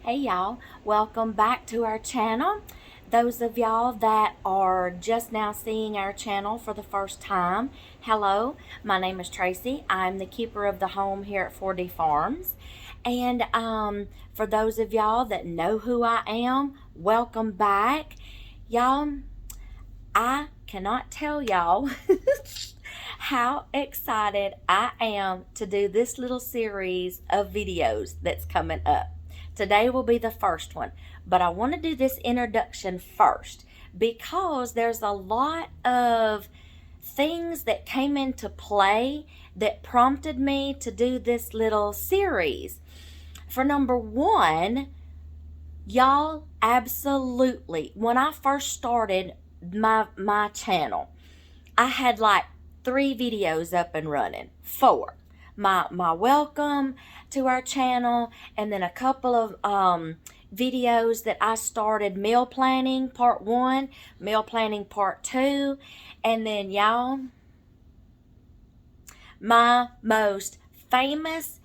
Hey y'all, welcome back to our channel. Those of y'all that are just now seeing our channel for the first time, hello, my name is Tracy. I'm the keeper of the home here at 4D Farms. And for those of y'all that know who I am, welcome back. Y'all, I cannot tell y'all how excited I am to do this little series of videos that's coming up. Today will be the first one, but I want to do this introduction first because there's a lot of things that came into play that prompted me to do this little series. For number one, y'all, absolutely, when I first started my channel, I had like 3 videos up and running. 4. My welcome to our channel, and then a couple of videos that I started: meal planning part 1, meal planning part 2, and then y'all, my most famous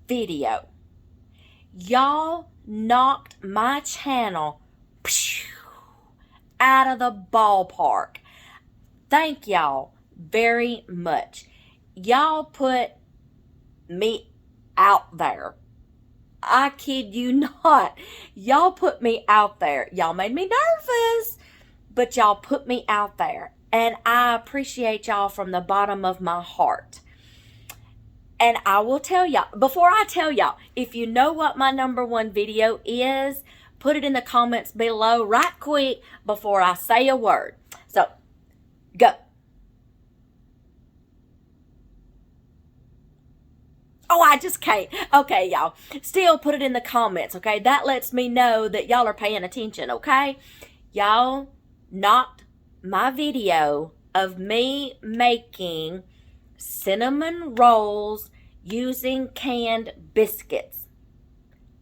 video. Y'all knocked my channel out of the ballpark. Thank y'all very much. Y'all put me out there. I kid you not. Y'all put me out there. Y'all made me nervous, but y'all put me out there. And I appreciate y'all from the bottom of my heart. And I will tell y'all, before I tell y'all, if you know what my number 1 video is, put it in the comments below right quick before I say a word. So, go. Oh, I just can't. Okay, y'all. Still put it in the comments, okay? That lets me know that y'all are paying attention, okay? Y'all knocked my video of me making cinnamon rolls using canned biscuits.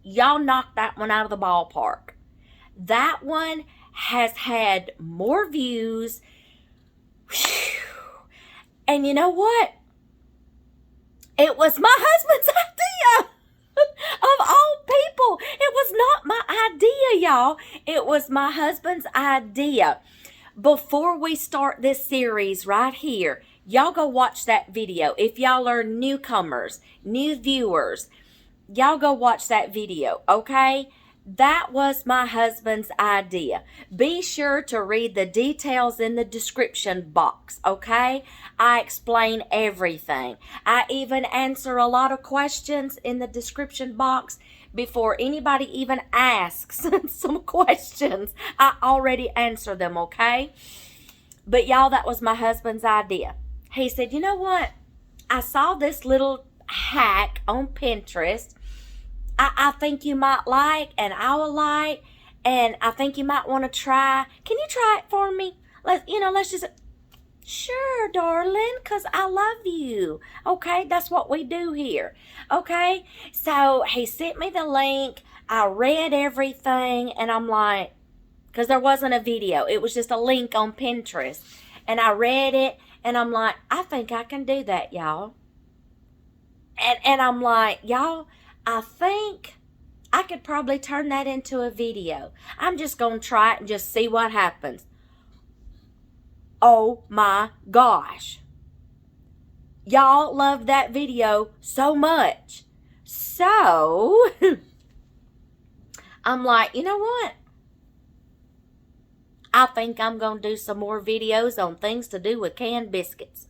Y'all knocked that one out of the ballpark. That one has had more views. And you know what? It was my husband's idea. Of all people, it was not my idea, y'all. It was my husband's idea. Before we start this series right here, y'all go watch that video. If y'all are newcomers, new viewers, y'all go watch that video, okay? That was my husband's idea. Be sure to read the details in the description box, okay? I explain everything. I even answer a lot of questions in the description box before anybody even asks some questions. I already answer them, okay? But y'all, that was my husband's idea. He said, you know what? I saw this little hack on Pinterest I think you might like, and I will like, and I think you might want to try. Can you try it for me? Let's just, sure, darling, because I love you. Okay, that's what we do here. Okay, so he sent me the link. I read everything, and I'm like, because there wasn't a video. It was just a link on Pinterest. And I read it, and I'm like, I think I can do that, y'all. And I'm like, y'all, I think I could probably turn that into a video. I'm just going to try it and just see what happens. Oh my gosh. Y'all loved that video so much. So, I'm like, you know what? I think I'm going to do some more videos on things to do with canned biscuits.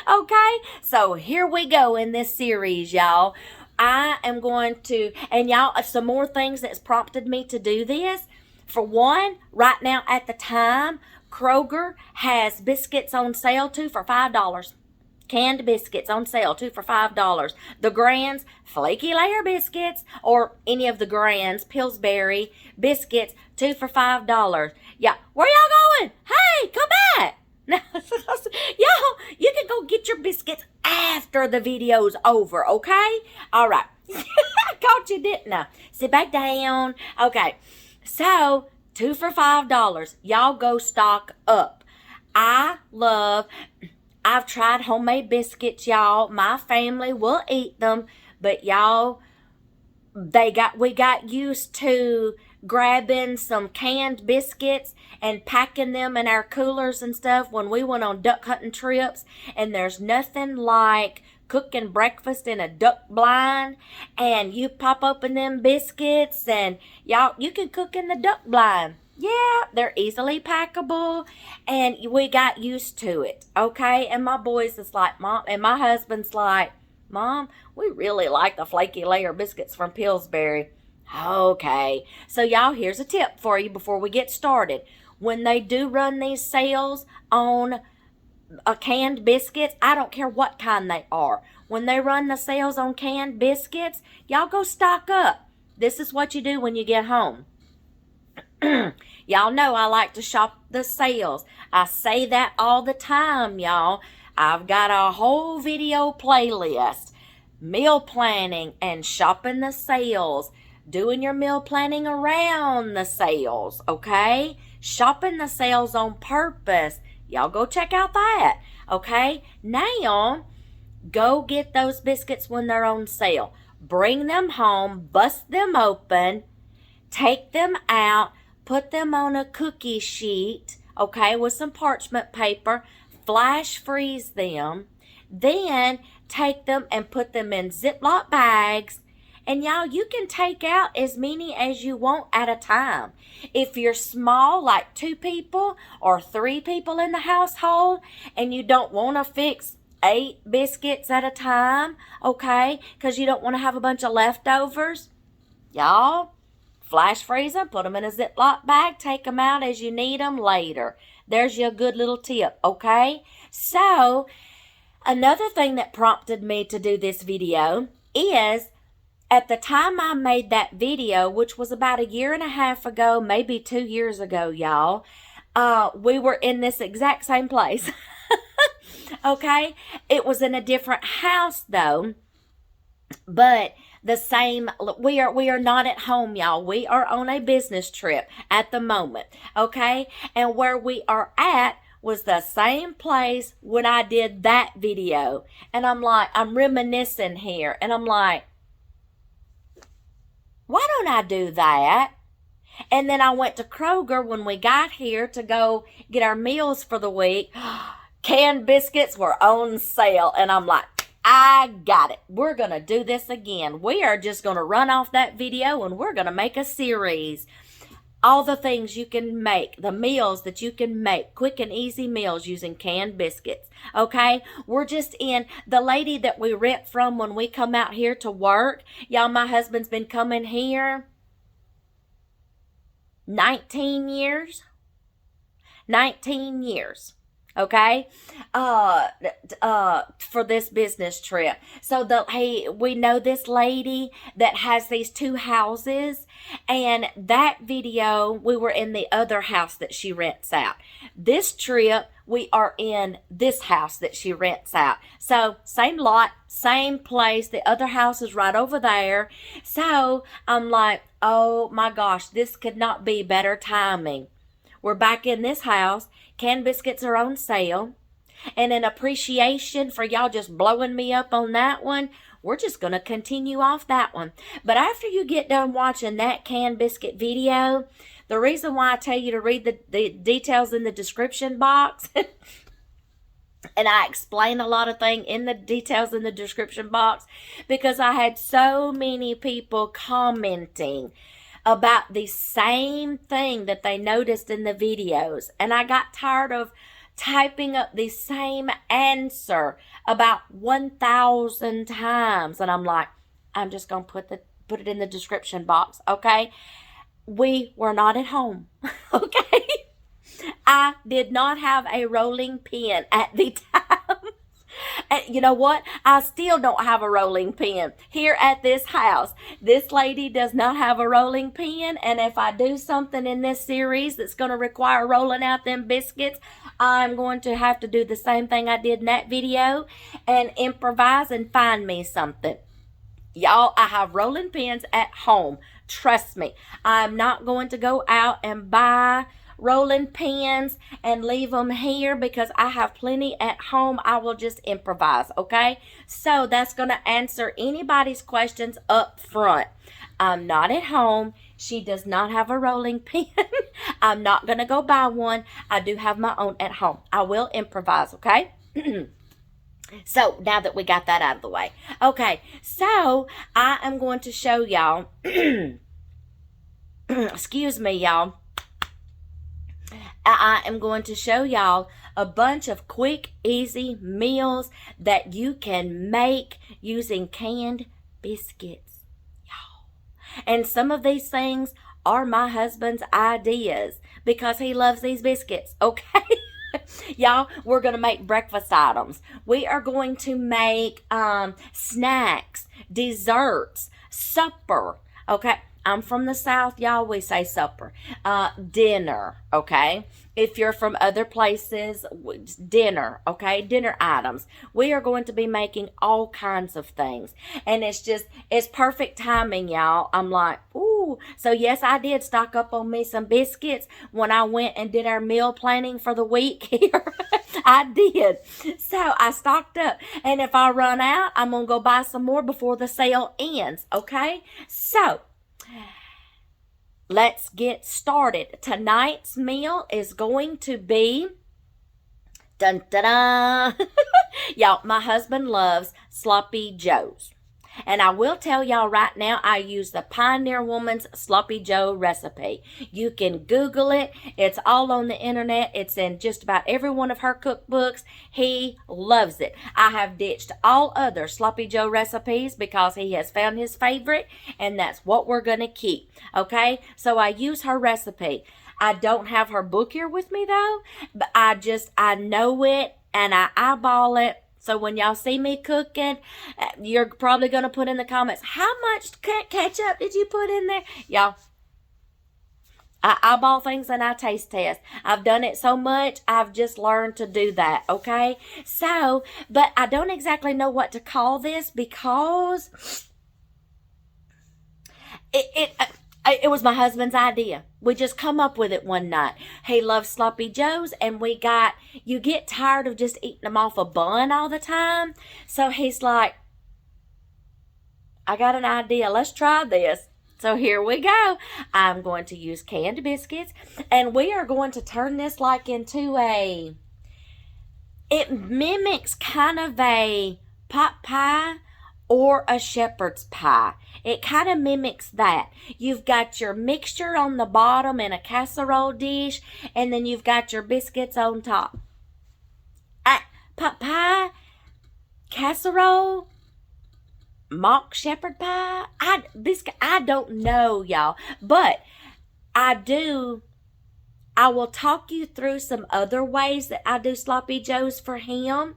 Okay, so here we go in this series, y'all. I am going to, and y'all, some more things that's prompted me to do this. For one, right now at the time, Kroger has biscuits on sale, 2 for $5. Canned biscuits on sale, 2 for $5. The Grands, Flaky Layer Biscuits, or any of the Grands, Pilsbury biscuits, 2 for $5. Yeah, where y'all going? Hey, come back. Now, y'all, you can go get your biscuits after the video's over, okay? All right. I caught you, didn't I? Sit back down. Okay. So, 2 for $5. Y'all go stock up. I've tried homemade biscuits, y'all. My family will eat them, but y'all, we got used to grabbing some canned biscuits and packing them in our coolers and stuff when we went on duck hunting trips. And there's nothing like cooking breakfast in a duck blind, and you pop open them biscuits and y'all, you can cook in the duck blind. Yeah, they're easily packable, and we got used to it, okay? And my boys is like, Mom, and my husband's like, Mom, we really like the Flaky Layer biscuits from Pilsbury. Okay, so y'all, here's a tip for you before we get started. When they do run these sales on canned biscuits, I don't care what kind they are. When they run the sales on canned biscuits, y'all go stock up. This is what you do when you get home. Y'all know I like to shop the sales. I say that all the time, y'all. I've got a whole video playlist. Meal planning and shopping the sales. Doing your meal planning around the sales, okay? Shopping the sales on purpose. Y'all go check out that, okay? Now, go get those biscuits when they're on sale. Bring them home, bust them open, take them out, put them on a cookie sheet, okay, with some parchment paper, flash freeze them, then take them and put them in Ziploc bags. And y'all, you can take out as many as you want at a time. If you're small, like 2 people or 3 people in the household, and you don't want to fix 8 biscuits at a time, okay, because you don't want to have a bunch of leftovers, y'all, flash freeze them, put them in a Ziploc bag, take them out as you need them later. There's your good little tip, okay? So, another thing that prompted me to do this video is, at the time I made that video, which was about 1.5 years ago, maybe 2 years ago, y'all, we were in this exact same place. Okay? It was in a different house, though, but the same, we are not at home, y'all. We are on a business trip at the moment, okay? And where we are at was the same place when I did that video. And I'm like, I'm reminiscing here, and I'm like, why don't I do that? And then I went to Kroger when we got here to go get our meals for the week. Canned biscuits were on sale. And I'm like, I got it. We're going to do this again. We are just going to run off that video and we're going to make a series. All the things you can make, the meals that you can make, quick and easy meals using canned biscuits, okay? We're just in, the lady that we rent from when we come out here to work, y'all, my husband's been coming here 19 years. 19 years. Okay, for this business trip. So we know this lady that has these 2 houses, and that video, we were in the other house that she rents out. This trip, we are in this house that she rents out. So same lot, same place. The other house is right over there. So I'm like, oh my gosh, this could not be better timing. We're back in this house. Canned biscuits are on sale. And in appreciation for y'all just blowing me up on that one, we're just going to continue off that one. But after you get done watching that canned biscuit video, the reason why I tell you to read the details in the description box, and I explain a lot of things in the details in the description box, because I had so many people commenting about the same thing that they noticed in the videos. And I got tired of typing up the same answer about 1,000 times. And I'm like, I'm just going to put it in the description box, okay? We were not at home, okay? I did not have a rolling pin at the time. And you know what? I still don't have a rolling pin here at this house. This lady does not have a rolling pin. And if I do something in this series that's going to require rolling out them biscuits, I'm going to have to do the same thing I did in that video and improvise and find me something. Y'all, I have rolling pins at home. Trust me. I'm not going to go out and buy rolling pins and leave them here because I have plenty at home. I will just improvise, okay? So that's going to answer anybody's questions up front. I'm not at home. She does not have a rolling pin. I'm not going to go buy one. I do have my own at home. I will improvise, okay? So, now that we got that out of the way. Okay, so I am going to show y'all, excuse me, y'all. I am going to show y'all a bunch of quick, easy meals that you can make using canned biscuits, y'all. And some of these things are my husband's ideas because he loves these biscuits, okay? Y'all, we're going to make breakfast items. We are going to make snacks, desserts, supper, okay? I'm from the South, y'all, we say supper. Dinner, okay? If you're from other places, dinner, okay? Dinner items. We are going to be making all kinds of things. And it's perfect timing, y'all. I'm like, ooh. So, yes, I did stock up on me some biscuits when I went and did our meal planning for the week here. I did. So, I stocked up. And if I run out, I'm going to go buy some more before the sale ends, okay? So, let's get started. Tonight's meal is going to be, dun dun dun. Y'all, my husband loves Sloppy Joes. And I will tell y'all right now, I use the Pioneer Woman's Sloppy Joe recipe. You can Google it. It's all on the internet. It's in just about every one of her cookbooks. He loves it. I have ditched all other Sloppy Joe recipes because he has found his favorite, and that's what we're going to keep. Okay? So I use her recipe. I don't have her book here with me though, but I know it and I eyeball it. So when y'all see me cooking, you're probably going to put in the comments, how much ketchup did you put in there? Y'all, I eyeball things and I taste test. I've done it so much, I've just learned to do that, okay? So, but I don't exactly know what to call this because it was my husband's idea. We just come up with it one night. He loves Sloppy Joes, and you get tired of just eating them off a bun all the time. So he's like, I got an idea. Let's try this. So here we go. I'm going to use canned biscuits, and we are going to turn this like into it mimics kind of a pot pie or a shepherd's pie. It kind of mimics that. You've got your mixture on the bottom in a casserole dish, and then you've got your biscuits on top. Pot pie, casserole, mock shepherd pie. I don't know, y'all, but I will talk you through some other ways that I do Sloppy Joes for him.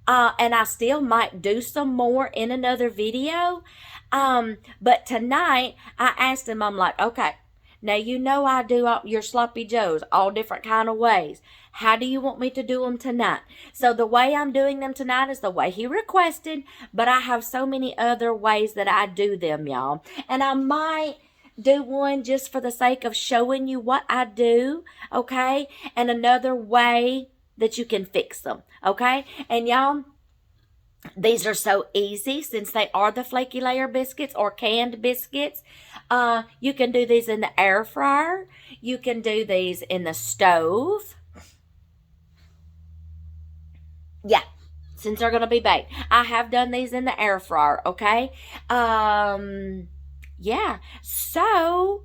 And I still might do some more in another video. But tonight, I asked him, I'm like, okay, now you know I do your Sloppy Joes all different kind of ways. How do you want me to do them tonight? So the way I'm doing them tonight is the way he requested, but I have so many other ways that I do them, y'all. And I might do one just for the sake of showing you what I do, okay? And another way that you can fix them, okay? And y'all, these are so easy since they are the Flaky Layer biscuits or canned biscuits. You can do these in the air fryer. You can do these in the stove. Yeah, since they're going to be baked. I have done these in the air fryer, okay? Yeah, so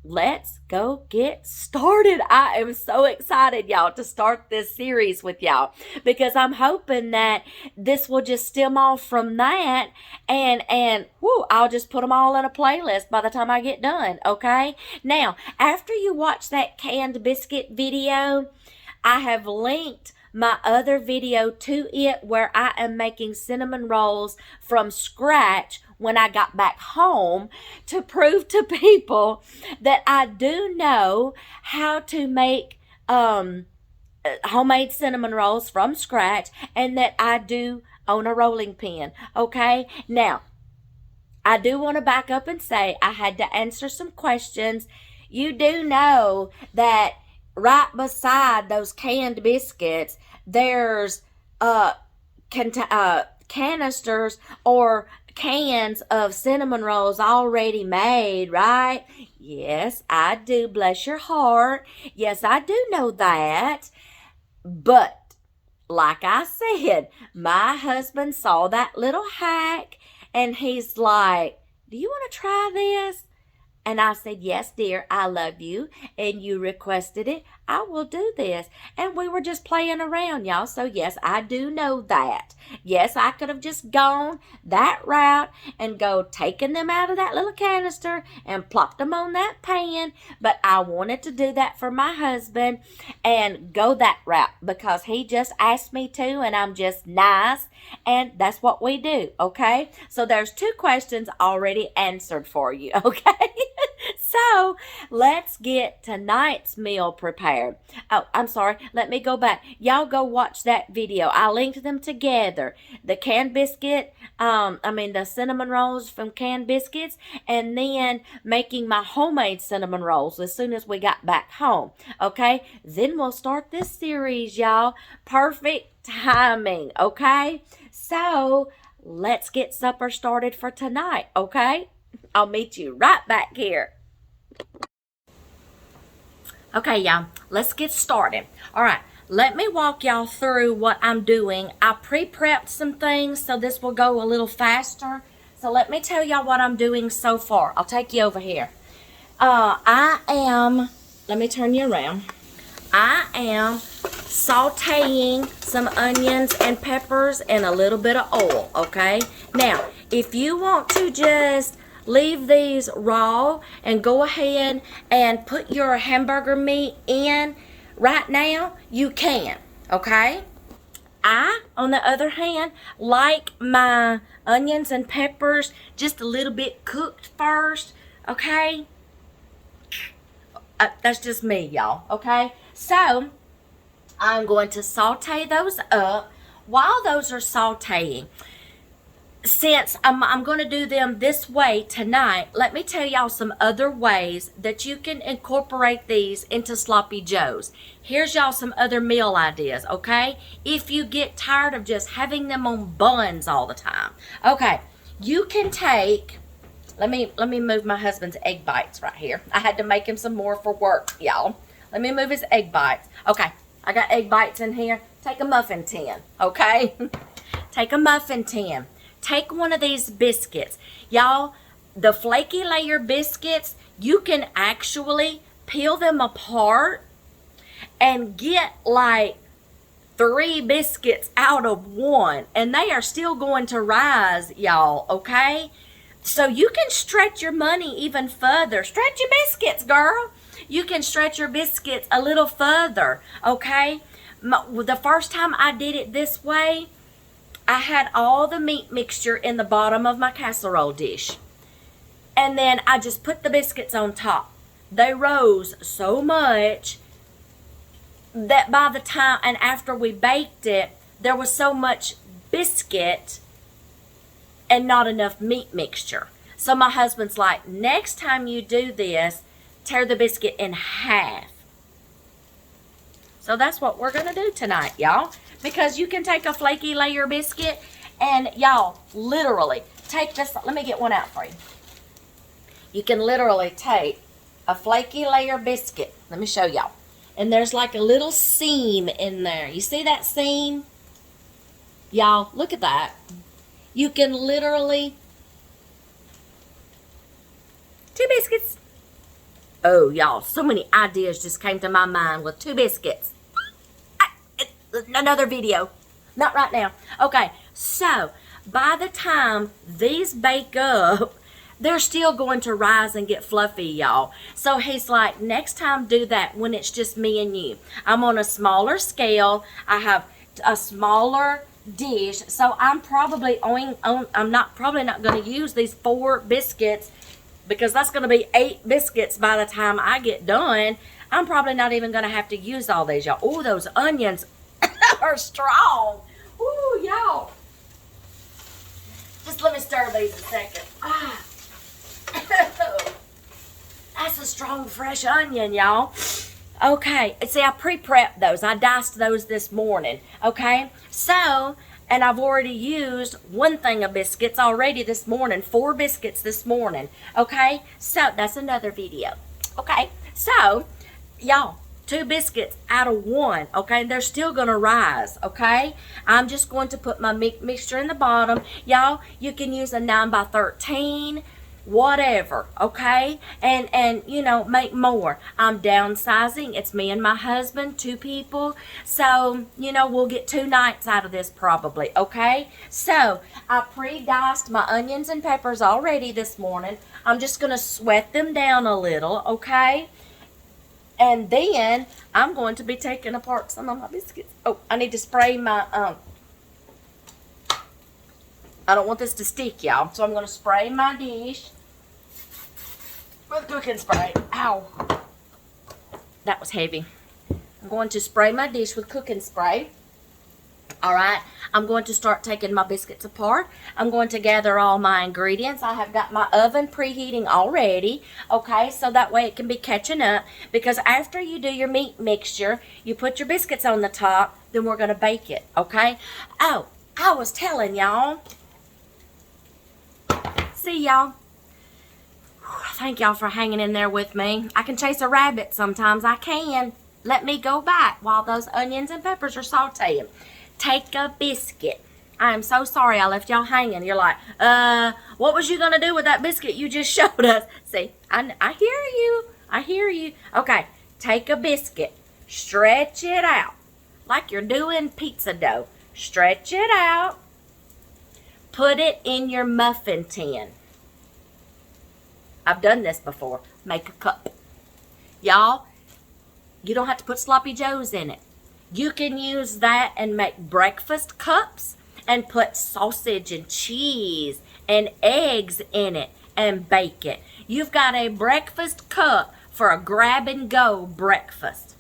let's go get started. I am so excited, y'all, to start this series with y'all because I'm hoping that this will just stem off from that and whoo, I'll just put them all in a playlist by the time I get done, okay? Now, after you watch that canned biscuit video, I have linked my other video to it where I am making cinnamon rolls from scratch when I got back home to prove to people that I do know how to make homemade cinnamon rolls from scratch and that I do own a rolling pin. Okay, now I do want to back up and say I had to answer some questions. You do know that right beside those canned biscuits, there's canisters or cans of cinnamon rolls already made, right? Yes, I do. Bless your heart. Yes, I do know that. But like I said, my husband saw that little hack and he's like, do you want to try this? And I said, yes, dear, I love you. And you requested it. I will do this. And we were just playing around, y'all. So, yes, I do know that. Yes, I could have just gone that route and taking them out of that little canister and plopped them on that pan. But I wanted to do that for my husband and go that route because he just asked me to and I'm just nice. And that's what we do, okay? So, there's 2 questions already answered for you, okay? So, let's get tonight's meal prepared. Oh, I'm sorry. Let me go back. Y'all go watch that video. I linked them together. The canned biscuit, the cinnamon rolls from canned biscuits, and then making my homemade cinnamon rolls as soon as we got back home. Okay? Then we'll start this series, y'all. Perfect timing, okay? So, let's get supper started for tonight, okay? I'll meet you right back here. Okay, y'all, let's get started. All right, let me walk y'all through what I'm doing. I pre-prepped some things, so this will go a little faster. So let me tell y'all what I'm doing so far. I'll take you over here. Let me turn you around. I am sauteing some onions and peppers and a little bit of oil, okay? Now, if you want to just leave these raw and go ahead and put your hamburger meat in right now, you can, okay? I, on the other hand, like my onions and peppers just a little bit cooked first, okay? That's just me, y'all, okay? So, I'm going to saute those up. While those are sauteing, since I'm going to do them this way tonight, let me tell y'all some other ways that you can incorporate these into sloppy joes. Here's y'all some other meal ideas, okay? If you get tired of just having them on buns all the time. Okay, you can take, let me move my husband's egg bites right here. I had to make him some more for work, y'all. Let me move his egg bites. Okay, I got egg bites in here. Take a muffin tin, okay? Take a muffin tin. Take one of these biscuits. Y'all, the Flaky Layer Biscuits, you can actually peel them apart and get like 3 biscuits out of one. And they are still going to rise, y'all, okay? So you can stretch your money even further. Stretch your biscuits, girl. You can stretch your biscuits a little further, okay? The first time I did it this way, I had all the meat mixture in the bottom of my casserole dish. And then I just put the biscuits on top. They rose so much that by the time, and after we baked it, there was so much biscuit and not enough meat mixture. So my husband's like, next time you do this, tear the biscuit in half. So that's what we're going to do tonight, y'all. Because you can take a Flaky Layer biscuit and, y'all, literally take this. Let me get one out for you. You can literally take a Flaky Layer biscuit. Let me show y'all. And there's like a little seam in there. You see that seam? Y'all, look at that. You can literally... 2 biscuits. Oh, y'all, so many ideas just came to my mind with 2 biscuits. Another video. Not right now. Okay, so by the time these bake up, they're still going to rise and get fluffy, y'all. So he's like, next time do that when it's just me and you. I'm on a smaller scale. I have a smaller dish. So I'm probably probably not going to use these 4 biscuits because that's going to be 8 biscuits by the time I get done. I'm probably not even going to have to use all these, y'all. Oh, those onions are strong. Ooh, y'all. Just let me stir these a second. Ah. That's a strong, fresh onion, y'all. Okay, see, I pre-prepped those. I diced those this morning. Okay, so, and I've already used one thing of biscuits already this morning. 4 biscuits this morning. Okay, so that's another video. Okay, so, y'all, 2 biscuits out of 1. Okay, they're still gonna rise. Okay, I'm just going to put my mixture in the bottom. Y'all, you can use a 9 by 13. Whatever, okay, and you know, make more. I'm downsizing. It's me and my husband, 2 people, so you know, we'll get 2 nights out of this probably. Okay, so I pre-diced my onions and peppers already this morning. I'm just gonna sweat them down a little, okay, and then I'm going to be taking apart some of my biscuits. Oh, I need to spray my I don't want this to stick, y'all, so I'm going to spray my dish with cooking spray. Ow. That was heavy. I'm going to spray my dish with cooking spray. Alright, I'm going to start taking my biscuits apart. I'm going to gather all my ingredients. I have got my oven preheating already. Okay, so that way it can be catching up. Because after you do your meat mixture, you put your biscuits on the top, then we're going to bake it. Okay? Oh, I was telling y'all. See y'all. Thank y'all for hanging in there with me. I can chase a rabbit sometimes. I can. Let me go back while those onions and peppers are sauteing. Take a biscuit. I am so sorry I left y'all hanging. You're like, what was you going to do with that biscuit you just showed us? See, I hear you. I hear you. Okay, take a biscuit. Stretch it out like you're doing pizza dough. Stretch it out. Put it in your muffin tin. I've done this before. Make a cup. Y'all, you don't have to put sloppy joes in it. You can use that and make breakfast cups and put sausage and cheese and eggs in it and bake it. You've got a breakfast cup for a grab and go breakfast.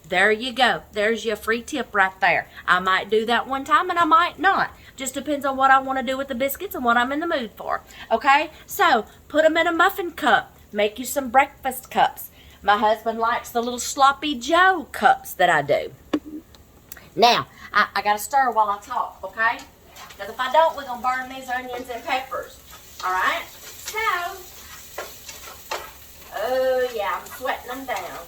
There you go. There's your free tip right there. I might do that one time and I might not. Just depends on what I want to do with the biscuits and what I'm in the mood for. Okay? So, put them in a muffin cup. Make you some breakfast cups. My husband likes the little sloppy joe cups that I do. Now, I got to stir while I talk, okay? Because if I don't, we're going to burn these onions and peppers. Alright? So, oh yeah, I'm sweating them down.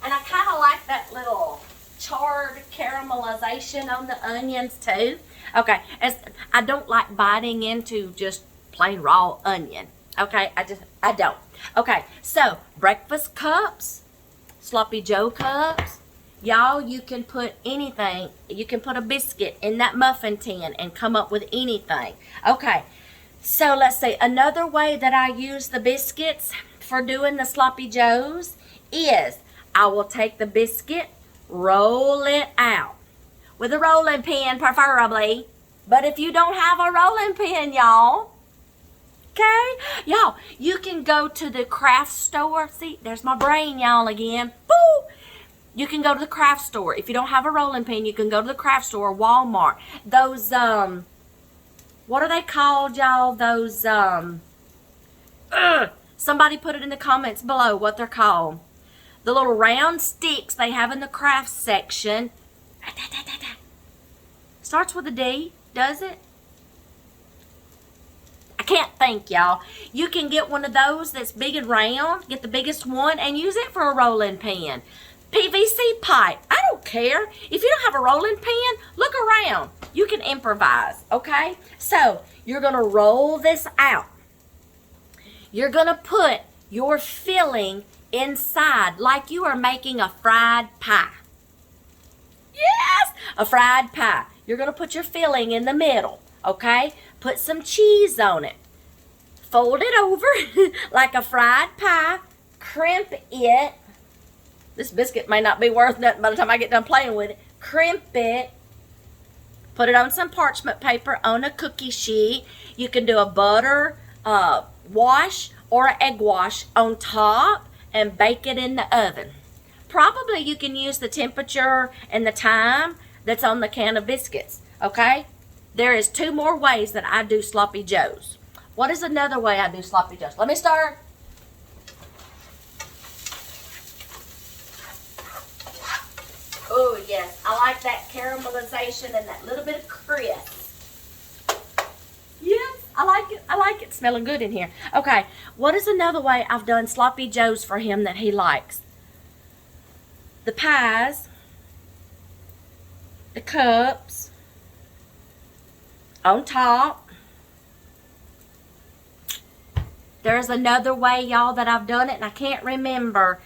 And I kind of like that little charred caramelization on the onions too. Okay, I don't like biting into just plain raw onion. Okay, I don't. Okay, so breakfast cups, sloppy joe cups. Y'all, you can put anything. You can put a biscuit in that muffin tin and come up with anything. Okay, so let's see. Another way that I use the biscuits for doing the sloppy joes is I will take the biscuit, roll it out with a rolling pin preferably. But if you don't have a rolling pin, y'all, okay, y'all, you can go to the craft store. See, there's my brain, y'all, again. Boo! You can go to the craft store. If you don't have a rolling pin, you can go to the craft store, Walmart. Those, what are they called, y'all? Those, somebody put it in the comments below what they're called. The little round sticks they have in the craft section. Starts with a D, does it? I can't think, y'all. You can get one of those that's big and round. Get the biggest one and use it for a rolling pin. PVC pipe. I don't care. If you don't have a rolling pin, look around. You can improvise, okay? So, you're going to roll this out. You're going to put your filling inside like you are making a fried pie. Yes! A fried pie. You're going to put your filling in the middle, okay? Put some cheese on it. Fold it over like a fried pie. Crimp it. This biscuit may not be worth nothing by the time I get done playing with it. Crimp it. Put it on some parchment paper on a cookie sheet. You can do a butter wash or an egg wash on top and bake it in the oven. Probably you can use the temperature and the time that's on the can of biscuits, okay? There is 2 more ways that I do sloppy joes. What is another way I do sloppy joes? Let me start. Oh, yes. I like that caramelization and that little bit of crisp. Yes, I like it. I like it. Smelling good in here. Okay, what is another way I've done sloppy joes for him that he likes? The pies, the cups, on top. There's another way, y'all, that I've done it, and I can't remember.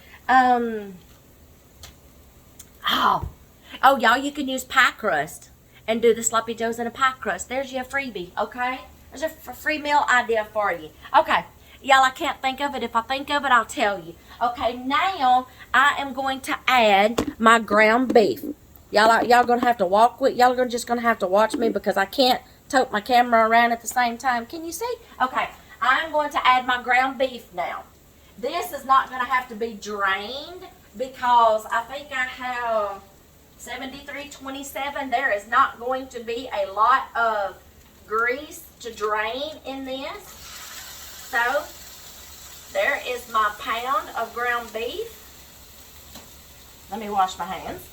Oh, y'all, you can use pie crust and do the sloppy joes in a pie crust. There's your freebie, okay? There's a free meal idea for you. Okay, y'all, I can't think of it. If I think of it, I'll tell you. Okay, now I am going to add my ground beef. Y'all gonna have to walk with. Y'all are just gonna have to watch me because I can't tote my camera around at the same time. Can you see? Okay, I'm going to add my ground beef now. This is not gonna have to be drained because I think I have 7327. There is not going to be a lot of grease to drain in this. So there is my pound of ground beef. Let me wash my hands.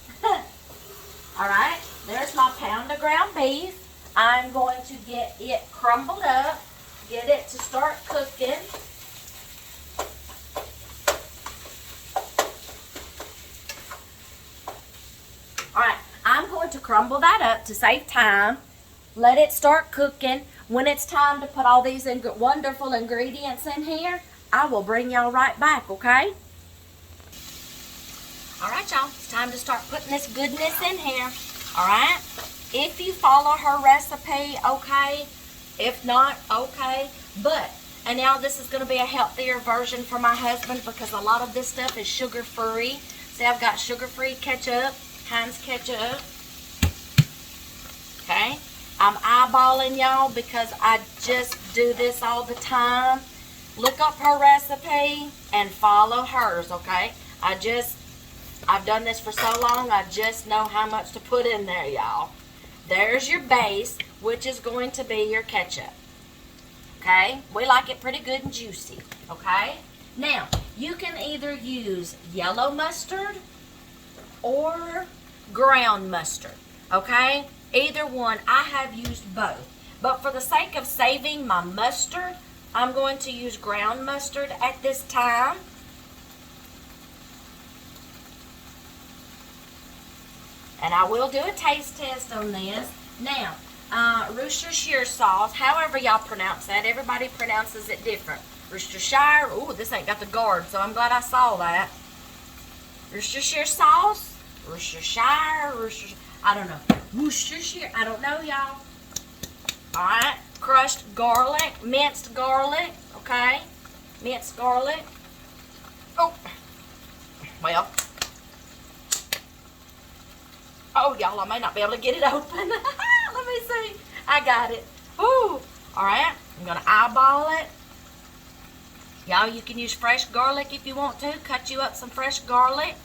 All right, there's my pound of ground beef. I'm going to get it crumbled up, get it to start cooking. All right, I'm going to crumble that up to save time. Let it start cooking. When it's time to put all these wonderful ingredients in here, I will bring y'all right back, okay? All right, y'all, it's time to start putting this goodness in here, all right? If you follow her recipe, okay. If not, okay. But, and now this is going to be a healthier version for my husband because a lot of this stuff is sugar-free. See, I've got sugar-free ketchup, Heinz ketchup, okay? I'm eyeballing y'all because I just do this all the time. Look up her recipe and follow hers, okay? I've done this for so long, I just know how much to put in there, y'all. There's your base, which is going to be your ketchup, okay? We like it pretty good and juicy, okay? Now, you can either use yellow mustard or ground mustard, okay? Either one, I have used both. But for the sake of saving my mustard, I'm going to use ground mustard at this time. And I will do a taste test on this. Now, Worcestershire sauce, however y'all pronounce that, everybody pronounces it different. Worcestershire, ooh, this ain't got the guard, so I'm glad I saw that. Worcestershire sauce, Worcestershire, I don't know. Worcestershire, I don't know, y'all. Alright, crushed garlic, minced garlic, okay? Minced garlic. Oh, well. Oh, y'all, I may not be able to get it open. Let me see. I got it. Ooh. Alright, I'm going to eyeball it. Y'all, you can use fresh garlic if you want to. Cut you up some fresh garlic.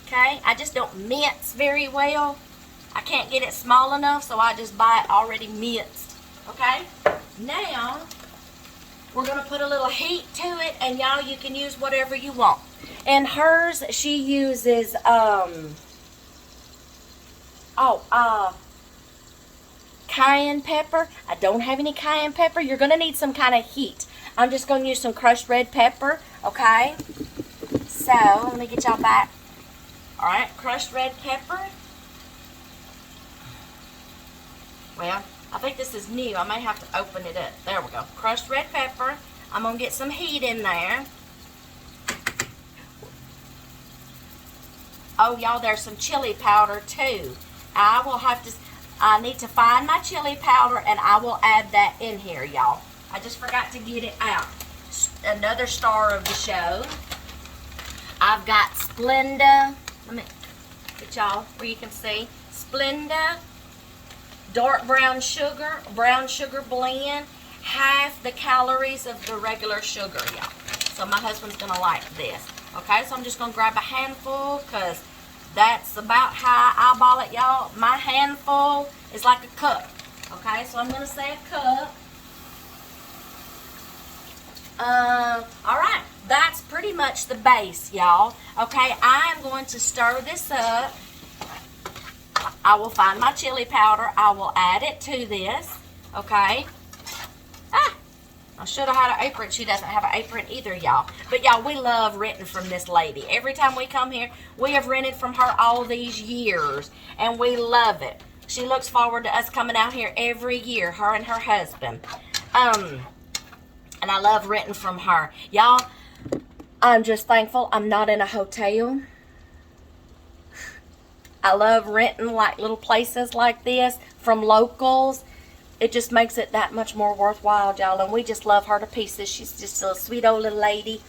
Okay, I just don't mince very well. I can't get it small enough, so I just buy it already minced. Okay, now we're going to put a little heat to it, and y'all, you can use whatever you want. And hers, she uses, cayenne pepper. I don't have any cayenne pepper. You're going to need some kind of heat. I'm just going to use some crushed red pepper, okay? So, let me get y'all back. Alright, crushed red pepper. Well, I think this is new. I may have to open it up. There we go. Crushed red pepper. I'm going to get some heat in there. Oh, y'all, there's some chili powder, too. I need to find my chili powder, and I will add that in here, y'all. I just forgot to get it out. Another star of the show. I've got Splenda. Let me get y'all where you can see. Splenda. Dark brown sugar blend. Half the calories of the regular sugar, y'all. So my husband's going to like this. Okay, so I'm just going to grab a handful because that's about how I eyeball it, y'all. My handful is like a cup. Okay, so I'm going to say a cup. Alright, that's pretty much the base, y'all. Okay, I'm going to stir this up. I will find my chili powder. I will add it to this, okay? I should have had an apron. She doesn't have an apron either, y'all. But, y'all, we love renting from this lady. Every time we come here, we have rented from her all these years, and we love it. She looks forward to us coming out here every year, her and her husband. And I love renting from her. Y'all, I'm just thankful I'm not in a hotel. I love renting like little places like this from locals. It just makes it that much more worthwhile, y'all. And we just love her to pieces. She's just a sweet old little lady.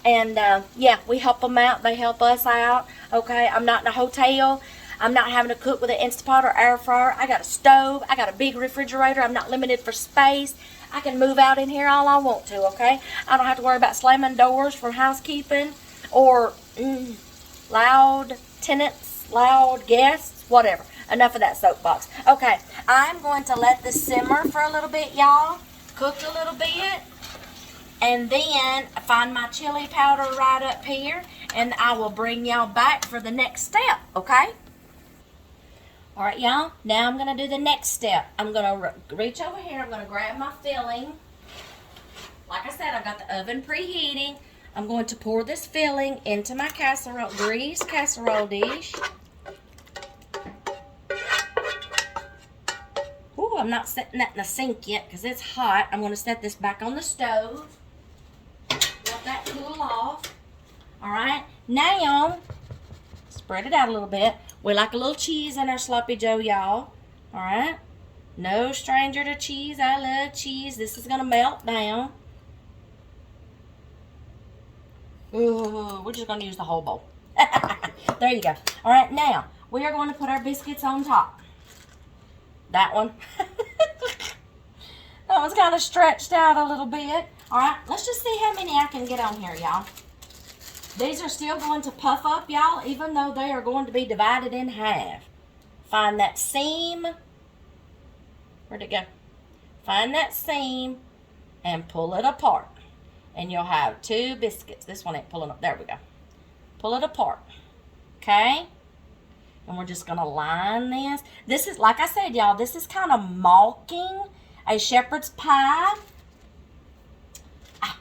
And, yeah, we help them out. They help us out. Okay, I'm not in a hotel. I'm not having to cook with an Instapot or air fryer. I got a stove. I got a big refrigerator. I'm not limited for space. I can move out in here all I want to, okay? I don't have to worry about slamming doors from housekeeping or loud tenants, loud guests, whatever. Enough of that soapbox. Okay, I'm going to let this simmer for a little bit, y'all. Cook a little bit. And then find my chili powder right up here. And I will bring y'all back for the next step, okay? All right, y'all. Now I'm going to do the next step. I'm going to reach over here. I'm going to grab my filling. Like I said, I've got the oven preheating. I'm going to pour this filling into my casserole, greased casserole dish. Ooh, I'm not setting that in the sink yet because it's hot. I'm going to set this back on the stove. Let that cool off. All right. Now, spread it out a little bit. We like a little cheese in our sloppy joe, y'all. All right. No stranger to cheese. I love cheese. This is going to melt down. Ooh, we're just going to use the whole bowl. There you go. All right. Now, we are going to put our biscuits on top. That one. That one's kind of stretched out a little bit. All right, let's just see how many I can get on here, y'all. These are still going to puff up, y'all, even though they are going to be divided in half. Find that seam. Where'd it go? Find that seam and pull it apart. And you'll have 2 biscuits. This one ain't pulling up. There we go. Pull it apart. Okay? And we're just going to line this. This is, like I said, y'all, this is kind of mocking a shepherd's pie.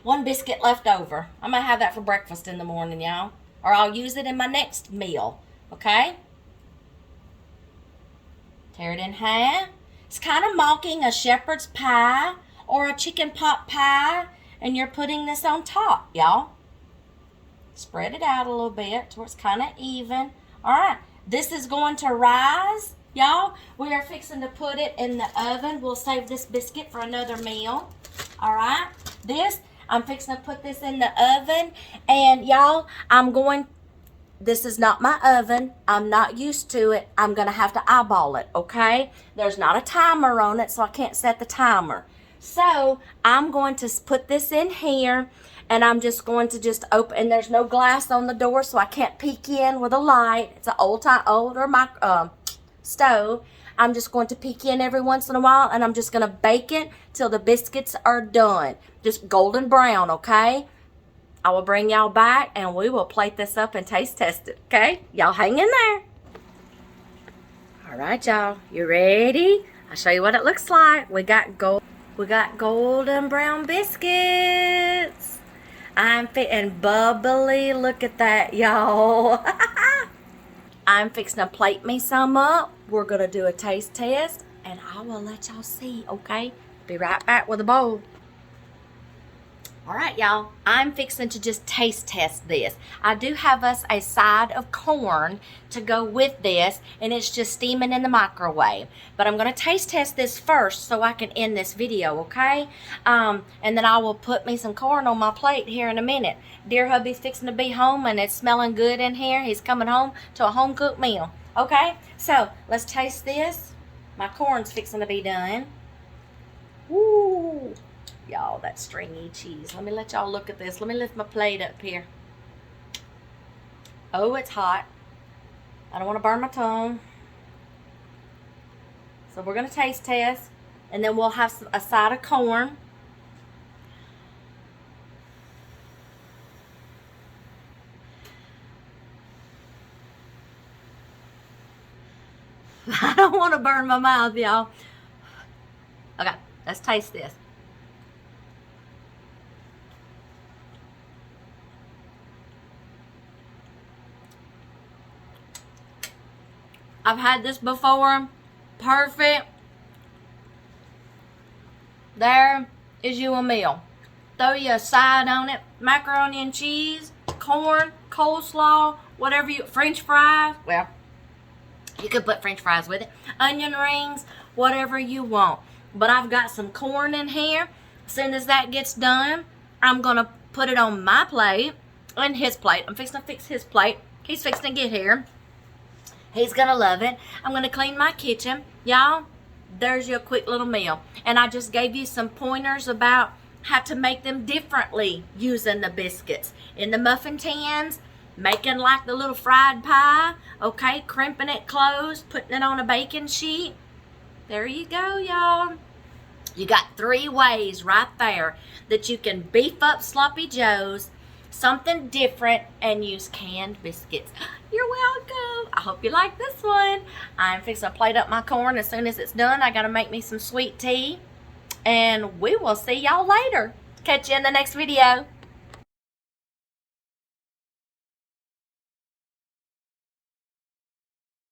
1 biscuit left over. I'm going to have that for breakfast in the morning, y'all. Or I'll use it in my next meal. Okay? Tear it in half. It's kind of mocking a shepherd's pie or a chicken pot pie. And you're putting this on top, y'all. Spread it out a little bit to where it's kind of even. All right. This is going to rise, y'all. We are fixing to put it in the oven. We'll save this biscuit for another meal. All right. I'm fixing to put this in the oven. And, y'all, this is not my oven. I'm not used to it. I'm going to have to eyeball it, okay? There's not a timer on it, so I can't set the timer. So, I'm going to put this in here. And I'm just going to open, and there's no glass on the door, so I can't peek in with a light. It's an older stove. I'm just going to peek in every once in a while, and I'm just going to bake it till the biscuits are done. Just golden brown, okay? I will bring y'all back, and we will plate this up and taste test it, okay? Y'all hang in there. All right, y'all. You ready? I'll show you what it looks like. We got golden brown biscuits. I'm fitting bubbly. Look at that, y'all. I'm fixing to plate me some up. We're going to do a taste test, and I will let y'all see, okay? Be right back with a bowl. All right, y'all. I'm fixing to just taste test this. I do have us a side of corn to go with this, and it's just steaming in the microwave. But I'm going to taste test this first so I can end this video, okay? And then I will put me some corn on my plate here in a minute. Dear hubby's fixing to be home, and it's smelling good in here. He's coming home to a home-cooked meal, okay? So, let's taste this. My corn's fixing to be done. Woo! Y'all, that stringy cheese. Let me let y'all look at this. Let me lift my plate up here. Oh, it's hot. I don't want to burn my tongue. So we're going to taste test. And then we'll have a side of corn. want to burn my mouth, y'all. Okay, let's taste this. I've had this before. Perfect. There is you a meal. Throw you a side on it. Macaroni and cheese, corn, coleslaw, whatever you, French fries. Well, you could put French fries with it. Onion rings, whatever you want. But I've got some corn in here. As soon as that gets done, I'm going to put it on my plate and his plate. I'm fixing to fix his plate. He's fixing to get here. He's going to love it. I'm going to clean my kitchen. Y'all, there's your quick little meal. And I just gave you some pointers about how to make them differently using the biscuits. In the muffin tins, making like the little fried pie. Okay, crimping it closed, putting it on a baking sheet. There you go, y'all. You got 3 ways right there that you can beef up sloppy joes, something different, and use canned biscuits. You're welcome. I hope you like this one. I'm fixing to plate up my corn. As soon as it's done, I got to make me some sweet tea. And we will see y'all later. Catch you in the next video.